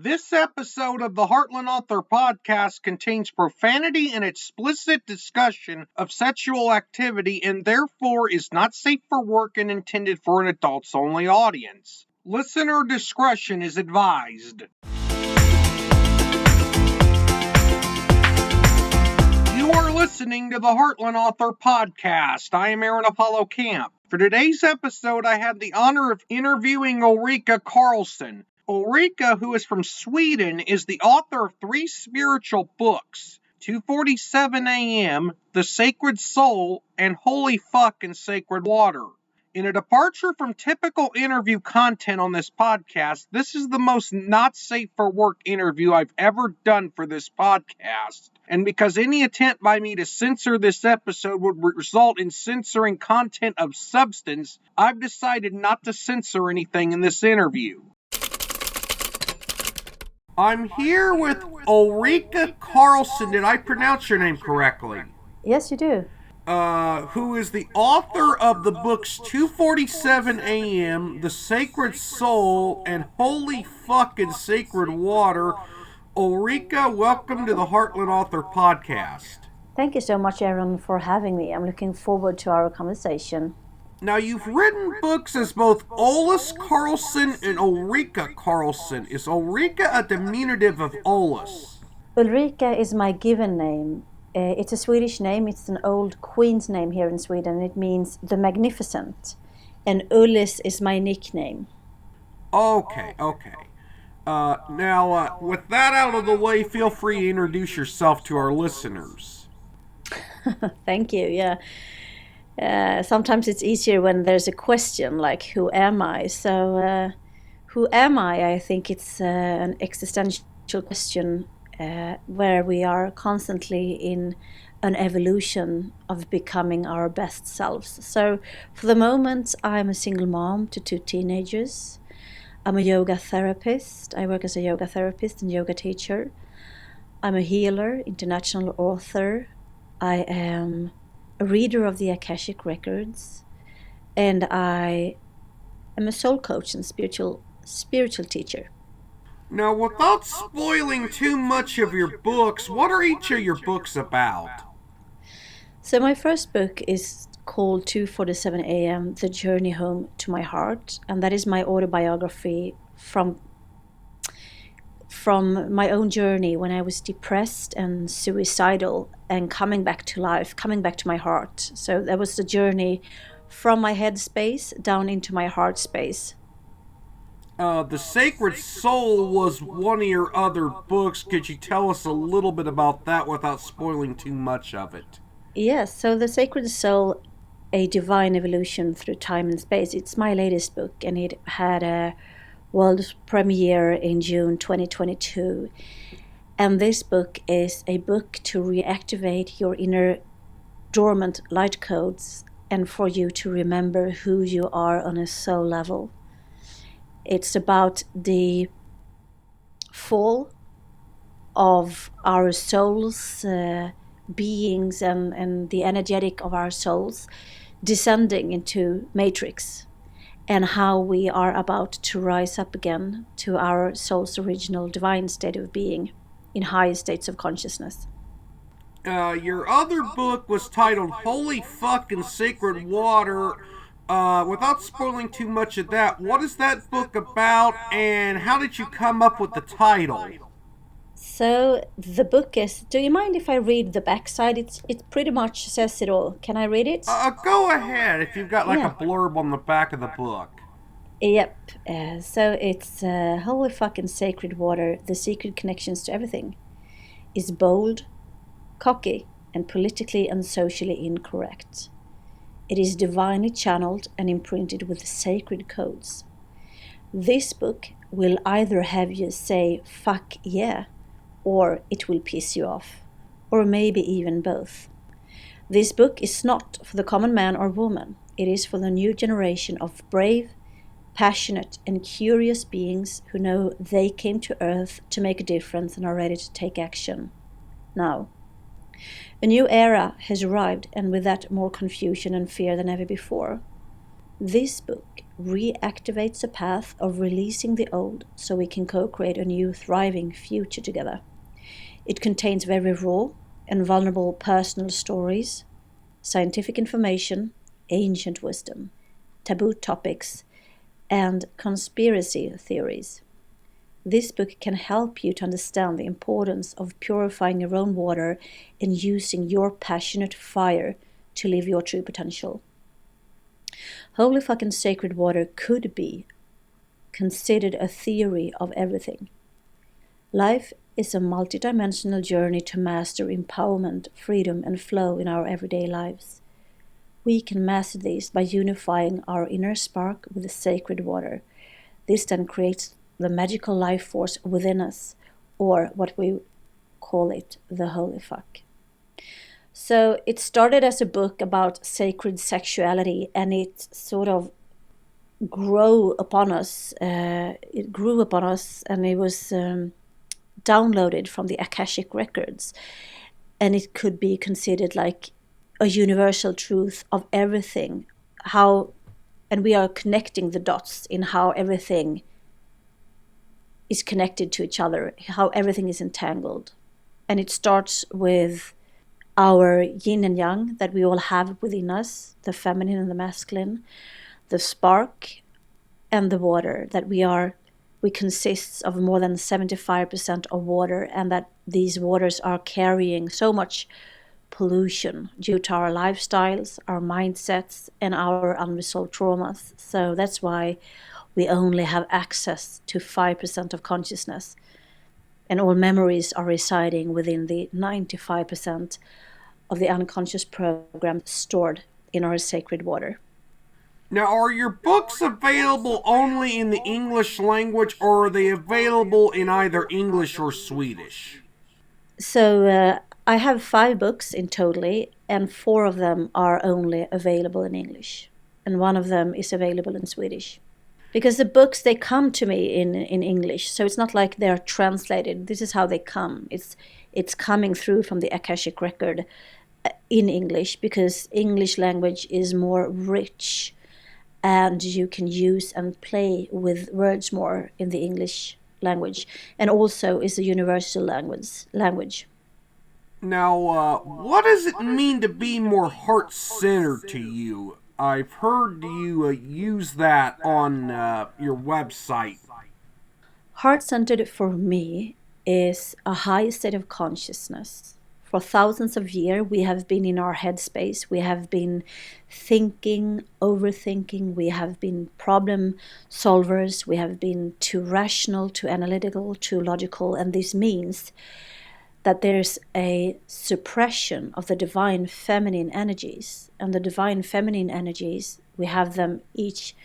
This episode of the Heartland Author Podcast contains profanity and explicit discussion of sexual activity and therefore is not safe for work and intended for an adults-only audience. Listener discretion is advised. You are listening to the Heartland Author Podcast. I am Aaron Apollo Camp. For today's episode, I had the honor of interviewing Ulrika Karlsson. Ulrika, who is from Sweden, is the author of 3 spiritual books, 2:47 a.m., The Sacred Soul, and Holy Fuck and Sacred Water. In a departure from typical interview content on this podcast, this is the most not safe for work interview I've ever done for this podcast. And because any attempt by me to censor this episode would result in censoring content of substance, I've decided not to censor anything in this interview. I'm here with Ulrika Karlsson. Did I pronounce your name correctly? Yes, you do. Who is the author of the books 2:47 a.m., The Sacred Soul, and Holy Fuck and Sacred Water. Ulrika, welcome to the Heartland Author Podcast. Thank you so much, Aaron, for having me. I'm looking forward to our conversation. Now, you've written books as both Olus Karlsson and Ulrika Karlsson. Is Ulrika a diminutive of Olus? Ulrika is my given name. It's a Swedish name. It's an old queen's name here in Sweden. It means the magnificent. And Ullis is my nickname. Okay. Now, with that out of the way, feel free to introduce yourself to our listeners. Thank you, yeah. Sometimes it's easier when there's a question like, who am I? So, who am I? I think it's an existential question where we are constantly in an evolution of becoming our best selves. So, for the moment, I'm a single mom to 2 teenagers. I'm a yoga therapist. I work as a yoga therapist and yoga teacher. I'm a healer, international author. I am a reader of the Akashic Records, and I am a soul coach and spiritual teacher. Now, without spoiling too much of your books, what are each of your books about? So my first book is called 2:47 a.m., The Journey Home to My Heart, and that is my autobiography from my own journey when I was depressed and suicidal and coming back to life, coming back to my heart. So that was the journey from my head space down into my heart space. The Sacred Soul was one of your other books. Could you tell us a little bit about that without spoiling too much of it? Yes, so The Sacred Soul, A Divine Evolution Through Time and Space. It's my latest book, and it had a world premiere in June 2022. And this book is a book to reactivate your inner dormant light codes and for you to remember who you are on a soul level. It's about the fall of our souls, beings, and the energetic of our souls descending into matrix, and how we are about to rise up again to our soul's original divine state of being in higher states of consciousness. Your other book was titled Holy Fuck and Sacred Water. Without spoiling too much of that, what is that book about, and how did you come up with the title? So the book is, do you mind if I read the backside? It pretty much says it all. Can I read it? Go ahead, if you've got a blurb on the back of the book. Yep. So it's Holy Fucking Sacred Water, The Secret Connections to Everything. Is bold, cocky, and politically and socially incorrect. It is divinely channeled and imprinted with sacred codes. This book will either have you say, fuck yeah, or it will piss you off, or maybe even both. This book is not for the common man or woman. It is for the new generation of brave, passionate, and curious beings who know they came to Earth to make a difference and are ready to take action. Now, a new era has arrived, and with that more confusion and fear than ever before. This book reactivates a path of releasing the old so we can co-create a new thriving future together. It contains very raw and vulnerable personal stories, scientific information, ancient wisdom, taboo topics, and conspiracy theories. This book can help you to understand the importance of purifying your own water and using your passionate fire to live your true potential. Holy fucking sacred water could be considered a theory of everything. Life is a multidimensional journey to master empowerment, freedom, and flow in our everyday lives. We can master these by unifying our inner spark with the sacred water. This then creates the magical life force within us, or what we call it, the holy fuck. So it started as a book about sacred sexuality, and it sort of grew upon us. And it was downloaded from the Akashic records, and it could be considered like a universal truth of everything. And we are connecting the dots in how everything is connected to each other, how everything is entangled. And it starts with our yin and yang that we all have within us, the feminine and the masculine, the spark and the water, that we consist of more than 75% of water, and that these waters are carrying so much pollution due to our lifestyles, our mindsets, and our unresolved traumas. So that's why we only have access to 5% of consciousness, and all memories are residing within the 95% of the unconscious program stored in our sacred water. Now, are your books available only in the English language, or are they available in either English or Swedish? So I have 5 books in total, and 4 of them are only available in English, and 1 of them is available in Swedish. Because the books, they come to me in English, so it's not like they're translated. This is how they come. It's coming through from the Akashic record in English, because English language is more rich, and you can use and play with words more in the English language, and also is a universal language. Now, what does it mean to be more heart-centered to you? I've heard you use that on your website. Heart-centered for me is a high state of consciousness. For thousands of years, we have been in our headspace. We have been thinking, overthinking. We have been problem solvers. We have been too rational, too analytical, too logical. And this means that there's a suppression of the divine feminine energies. And the divine feminine energies, we have them each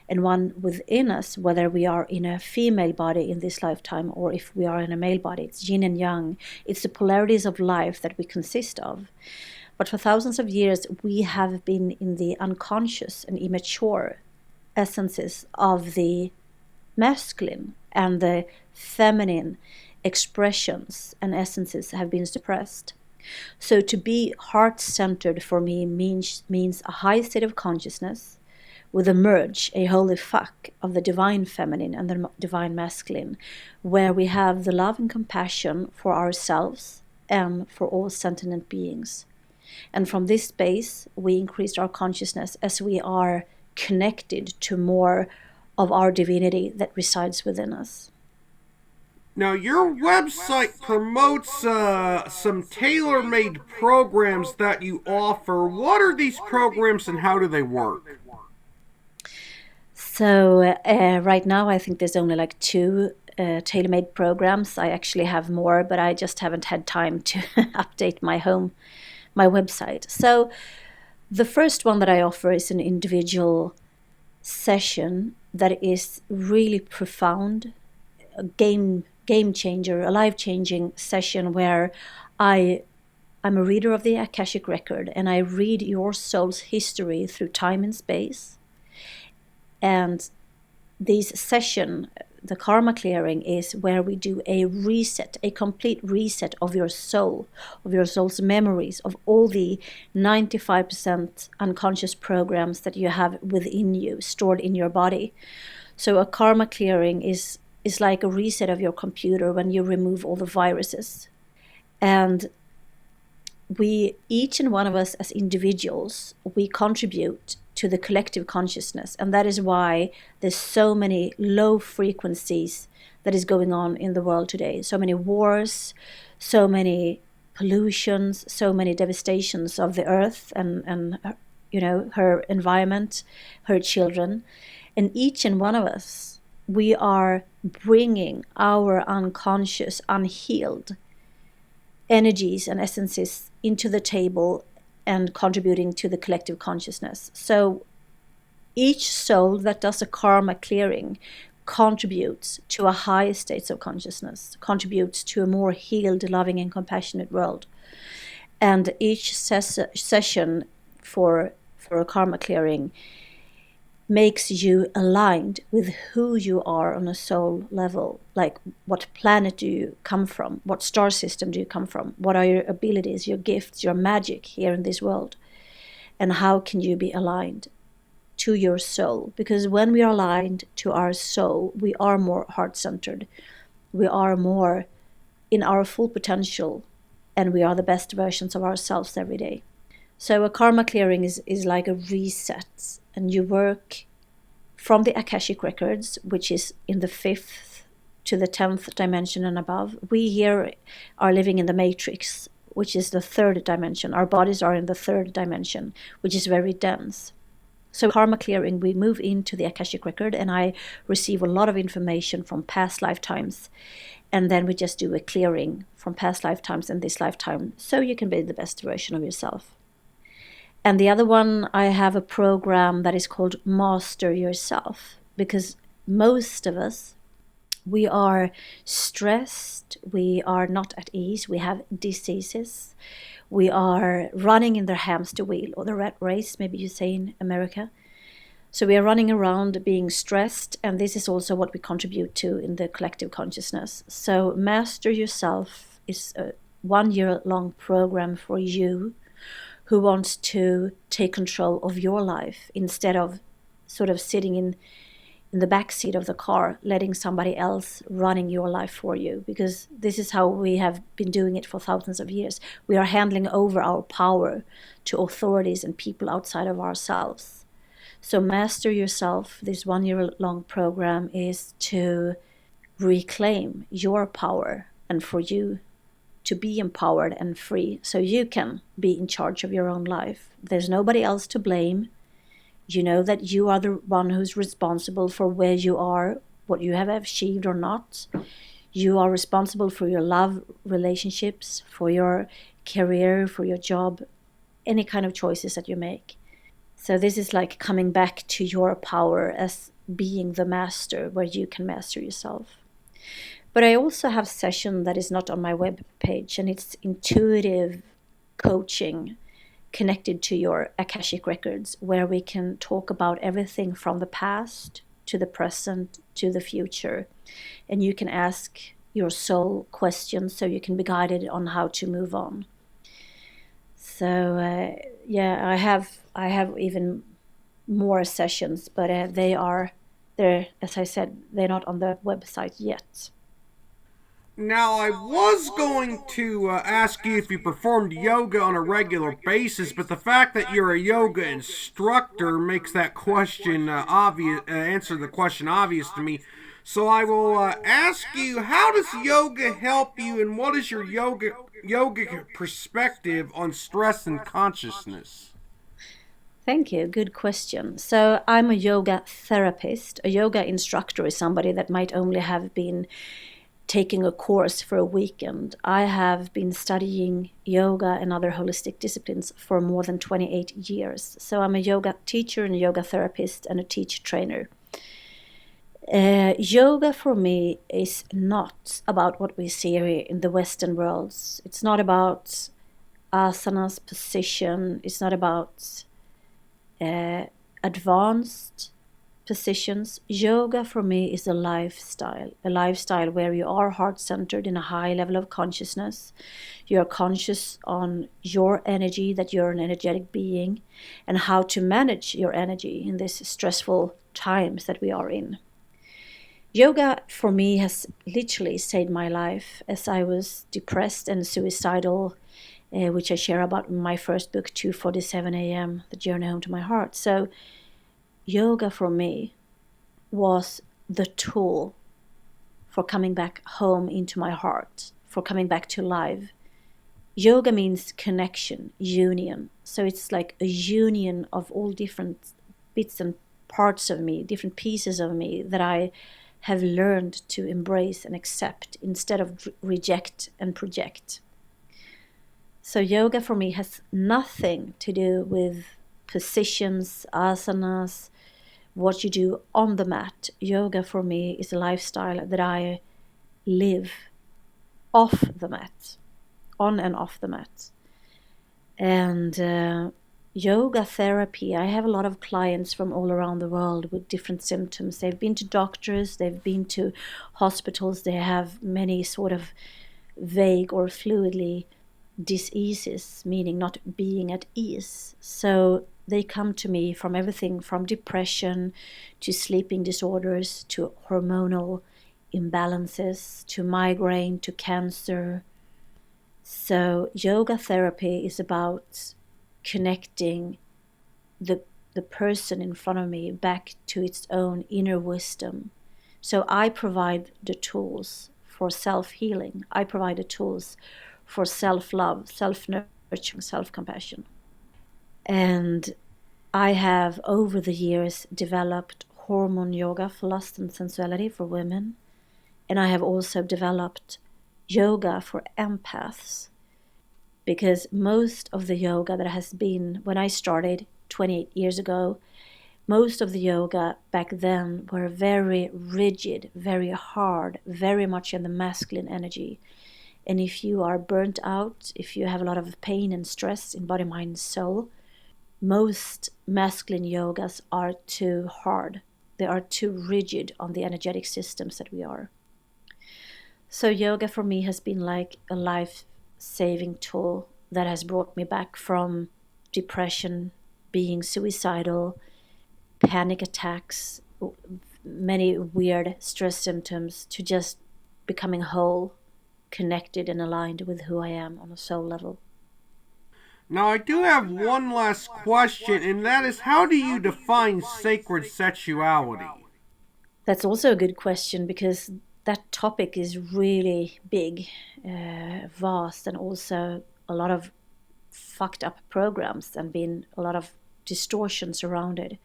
and one within us, whether we are in a female body in this lifetime or if we are in a male body. It's yin and yang. It's the polarities of life that we consist of. But for thousands of years, we have been in the unconscious and immature essences of the masculine, and the feminine expressions and essences have been suppressed. So to be heart-centered for me means a high state of consciousness, with a merge, a holy fuck of the divine feminine and the divine masculine, where we have the love and compassion for ourselves and for all sentient beings. And from this space, we increase our consciousness as we are connected to more of our divinity that resides within us. Now, your website promotes some tailor-made programs that you offer. What are these programs and how do they work? So right now, I think there's only like 2 tailor-made programs. I actually have more, but I just haven't had time to update my website. So the first one that I offer is an individual session that is really profound, a game changer, a life-changing session where I'm a reader of the Akashic record, and I read your soul's history through time and space. And these sessions, the karma clearing is where we do a reset, a complete reset of your soul, of your soul's memories, of all the 95% unconscious programs that you have within you, stored in your body. So a karma clearing is like a reset of your computer when you remove all the viruses. And we, each and one of us as individuals, we contribute to the collective consciousness. And that is why there's so many low frequencies that is going on in the world today. So many wars, so many pollutions, so many devastations of the earth and her environment, her children. And each and one of us, we are bringing our unconscious, unhealed energies and essences into the table and contributing to the collective consciousness. So each soul that does a karma clearing contributes to a higher state of consciousness, contributes to a more healed, loving, and compassionate world. And each session for a karma clearing makes you aligned with who you are on a soul level. Like, what planet do you come from? What star system do you come from? What are your abilities, your gifts, your magic here in this world? And how can you be aligned to your soul? Because when we are aligned to our soul, we are more heart-centered. We are more in our full potential, and we are the best versions of ourselves every day. So a karma clearing is like a reset, and you work from the Akashic records, which is in the 5th to the 10th dimension and above. We here are living in the matrix, which is the 3rd dimension. Our bodies are in the 3rd dimension, which is very dense. So karma clearing, we move into the Akashic record, and I receive a lot of information from past lifetimes. And then we just do a clearing from past lifetimes and this lifetime, so you can be the best version of yourself. And the other one, I have a program that is called Master Yourself, because most of us, we are stressed, we are not at ease, we have diseases, we are running in the hamster wheel, or the rat race, maybe you say in America. So we are running around being stressed, and this is also what we contribute to in the collective consciousness. So Master Yourself is a 1-year-long program for you who wants to take control of your life instead of sort of sitting in the back seat of the car, letting somebody else running your life for you. Because this is how we have been doing it for thousands of years. We are handing over our power to authorities and people outside of ourselves. So Master Yourself, this 1-year-long program, is to reclaim your power and for you to be empowered and free, so you can be in charge of your own life. There's nobody else to blame. You know that you are the one who's responsible for where you are, what you have achieved or not. You are responsible for your love relationships, for your career, for your job, any kind of choices that you make. So this is like coming back to your power as being the master, where you can master yourself. But I also have a session that is not on my web page, and it's intuitive coaching connected to your Akashic records, where we can talk about everything from the past to the present to the future. And you can ask your soul questions so you can be guided on how to move on. So I have even more sessions, but they're, as I said, they're not on the website yet. Now, I was going to ask you if you performed yoga on a regular basis, but the fact that you're a yoga instructor makes that question answer the question obvious to me. So I will ask you, how does yoga help you, and what is your yoga perspective on stress and consciousness? Thank you. Good question. So I'm a yoga therapist. A yoga instructor is somebody that might only have been taking a course for a weekend. I have been studying yoga and other holistic disciplines for more than 28 years. So I'm a yoga teacher and a yoga therapist and a teacher trainer. Yoga for me is not about what we see in the Western worlds. It's not about asanas, position. It's not about advanced positions. Yoga for me is a lifestyle where you are heart-centered in a high level of consciousness. You are conscious on your energy, that you're an energetic being, and how to manage your energy in these stressful times that we are in. Yoga for me has literally saved my life as I was depressed and suicidal, which I share about in my first book, 2:47 a.m., The Journey Home to My Heart. So yoga for me was the tool for coming back home into my heart, for coming back to life. Yoga means connection, union. So it's like a union of all different bits and parts of me, different pieces of me that I have learned to embrace and accept instead of reject and project. So yoga for me has nothing to do with positions, asanas, what you do on the mat. Yoga for me is a lifestyle that I live off the mat, on and off the mat. And yoga therapy, I have a lot of clients from all around the world with different symptoms. They've been to doctors, they've been to hospitals, they have many sort of vague or fluidly diseases, meaning not being at ease. So they come to me from everything from depression to sleeping disorders to hormonal imbalances to migraine to cancer. So yoga therapy is about connecting the person in front of me back to its own inner wisdom. So I provide the tools for self-healing. I provide the tools for self-love, self-nurturing, self-compassion. And I have over the years developed hormone yoga for lust and sensuality for women. And I have also developed yoga for empaths, because most of the yoga that has been, when I started 28 years ago, most of the yoga back then were very rigid, very hard, very much in the masculine energy. And if you are burnt out, if you have a lot of pain and stress in body, mind, and soul, most masculine yogas are too hard. They are too rigid on the energetic systems that we are. So yoga for me has been like a life-saving tool that has brought me back from depression, being suicidal, panic attacks, many weird stress symptoms, to just becoming whole, connected and aligned with who I am on a soul level. Now, I do have one last question, and that is, how do you define sacred sexuality? That's also a good question, because that topic is really big, vast, and also a lot of fucked up programs and been a lot of distortions around it.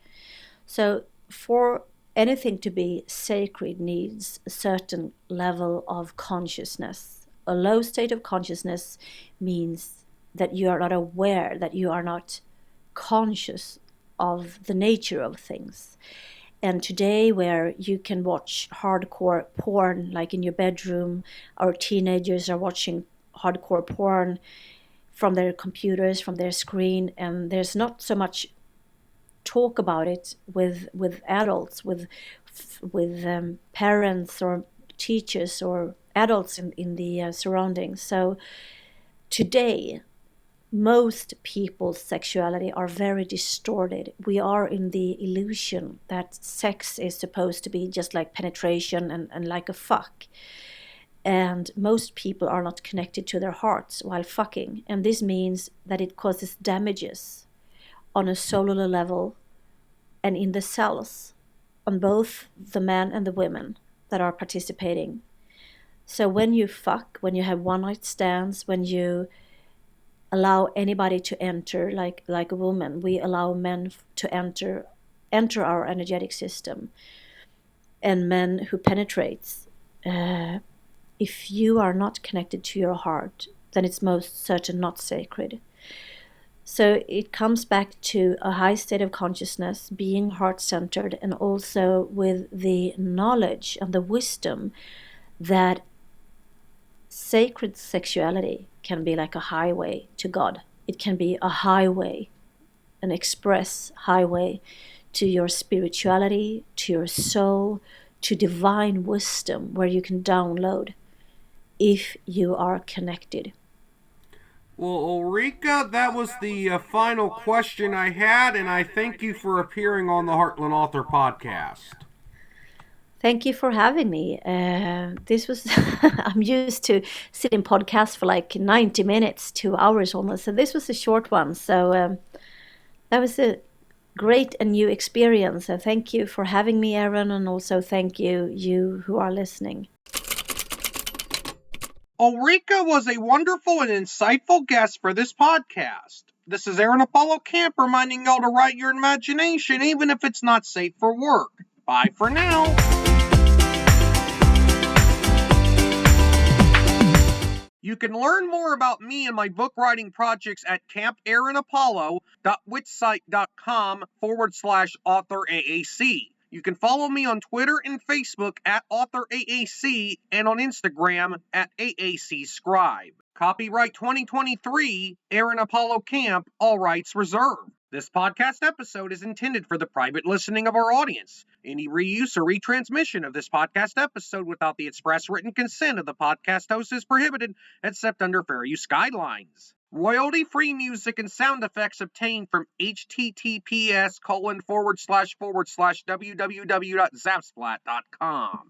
So for anything to be sacred needs a certain level of consciousness. A low state of consciousness means that you are not aware, that you are not conscious of the nature of things. And today, where you can watch hardcore porn, like in your bedroom, our teenagers are watching hardcore porn from their computers, from their screen, and there's not so much talk about it with adults, with parents or teachers or adults in the surroundings. So today, most people's sexuality are very distorted. We are in the illusion that sex is supposed to be just like penetration and like a fuck. And most people are not connected to their hearts while fucking. And this means that it causes damages on a cellular level and in the cells, on both the men and the women that are participating. So when you fuck, when you have one night stands, when you allow anybody to enter, like a woman, we allow men to enter our energetic system, and men who penetrates, if you are not connected to your heart, then it's most certain not sacred. So it comes back to a high state of consciousness, being heart-centered, and also with the knowledge and the wisdom that sacred sexuality can be like a highway to God. It can be a highway, an express highway to your spirituality, to your soul, to divine wisdom, where you can download if you are connected. Well, Ulrika, that was the final question I had, and I thank you for appearing on the Heartland Author Podcast. Thank you for having me. This was, I'm used to sitting podcasts for like 90 minutes, 2 hours almost. So this was a short one. So that was a great and new experience. And thank you for having me, Aaron. And also thank you who are listening. Ulrika was a wonderful and insightful guest for this podcast. This is Aaron Apollo Camp reminding y'all to write your imagination even if it's not safe for work. Bye for now. You can learn more about me and my book writing projects at campaaronapollo.wixsite.com/authoraac. You can follow me on Twitter and Facebook at AuthorAAC and on Instagram at AACScribe. Copyright 2023, Aaron Apollo Camp, all rights reserved. This podcast episode is intended for the private listening of our audience. Any reuse or retransmission of this podcast episode without the express written consent of the podcast host is prohibited, except under fair use guidelines. Royalty-free music and sound effects obtained from https://www.zapsplat.com.